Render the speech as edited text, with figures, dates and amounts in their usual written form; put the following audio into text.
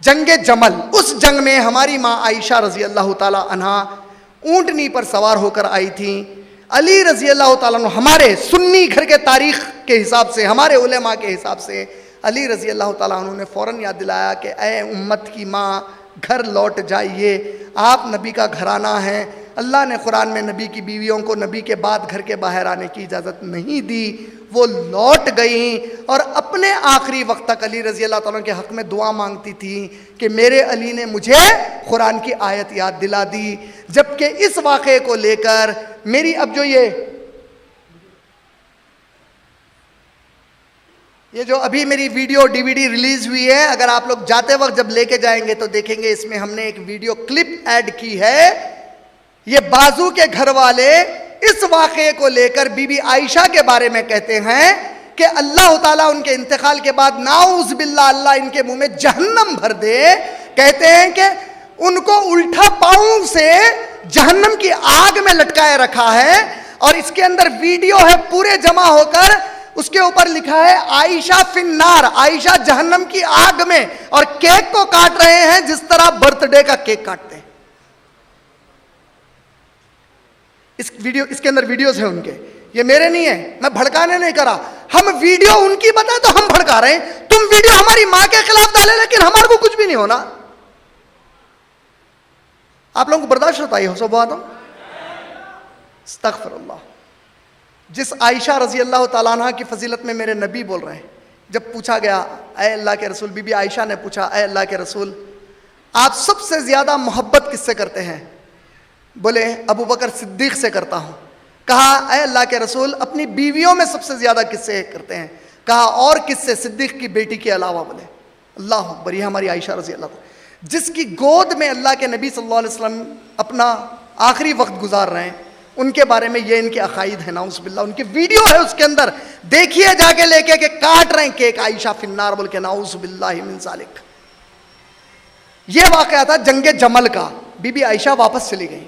جنگ جمل، اس جنگ میں ہماری ماں عائشہ رضی اللہ تعالی عنہا اونٹنی پر سوار ہو کر آئی تھیں. علی رضی اللہ تعالیٰ عنہ، ہمارے سنی گھر کے تاریخ کے حساب سے، ہمارے علماء کے حساب سے، علی رضی اللہ تعالیٰ عنہ نے فوراً یاد دلایا کہ اے امت کی ماں، گھر لوٹ جائیے، آپ نبی کا گھرانہ ہیں. اللہ نے قرآن میں نبی کی بیویوں کو نبی کے بعد گھر کے باہر آنے کی اجازت نہیں دی. وہ لوٹ گئیں اور اپنے آخری وقت تک علی رضی اللہ تعالیٰ کے حق میں دعا مانگتی تھیں کہ میرے علی نے مجھے قرآن کی آیت یاد دلا دی. جبکہ اس واقعے کو لے کر میری اب جو یہ جو ابھی میری ویڈیو DVD ریلیز ہوئی ہے، اگر آپ لوگ جاتے وقت جب لے کے جائیں گے تو دیکھیں گے اس میں ہم نے ایک ویڈیو کلپ ایڈ کی ہے. یہ بازو کے گھر والے اس واقعے کو لے کر بی بی عائشہ کے بارے میں کہتے ہیں کہ اللہ تعالیٰ ان کے انتقال کے بعد نعوذ باللہ اللہ ان کے منہ میں جہنم بھر دے. کہتے ہیں کہ ان کو الٹا پاؤں سے جہنم کی آگ میں لٹکائے رکھا ہے، اور اس کے اندر ویڈیو ہے پورے جمع ہو کر، اس کے اوپر لکھا ہے عائشہ فی النار، عائشہ جہنم کی آگ میں، اور کیک کو کاٹ رہے ہیں جس طرح برتھ ڈے کا کیک کاٹتے ہیں. اس کے اندر ویڈیوز ہیں ان کے، یہ میرے نہیں ہیں، میں بھڑکانے نہیں کرا. ہم ویڈیو ان کی بتائیں تو ہم بھڑکا رہے ہیں، تم ویڈیو ہماری ماں کے خلاف ڈالے لیکن ہمارے کو کچھ بھی نہیں ہونا. آپ لوگوں کو برداشت ہوتا ہے یہ سب باتوں؟ استغفر اللہ. جس عائشہ رضی اللہ تعالیٰ عنہ کی فضیلت میں میرے نبی بول رہے ہیں، جب پوچھا گیا اے اللہ کے رسول، بی بی عائشہ نے پوچھا اے اللہ کے رسول آپ سب سے زیادہ محبت کس سے کرتے ہیں؟ بولے ابو بکر صدیق سے کرتا ہوں. کہا اے اللہ کے رسول اپنی بیویوں میں سب سے زیادہ کس سے کرتے ہیں؟ کہا اور کس سے؟ صدیق کی بیٹی کے علاوہ. بولے اللہ اکبر. یہ ہماری عائشہ رضی اللہ عنہ جس کی گود میں اللہ کے نبی صلی اللہ علیہ وسلم اپنا آخری وقت گزار رہے ہیں، ان کے بارے میں یہ ان کے عقائد ہیں. نعوذ باللہ. ان کی ویڈیو ہے اس کے اندر، دیکھیے جا کے لے کے کہ کاٹ رہے ہیں کیک عائشہ فی النار بول کے. نعوذ باللہ من ذالک. یہ واقعہ تھا جنگ جمل کا. بی بی عائشہ واپس چلی گئی.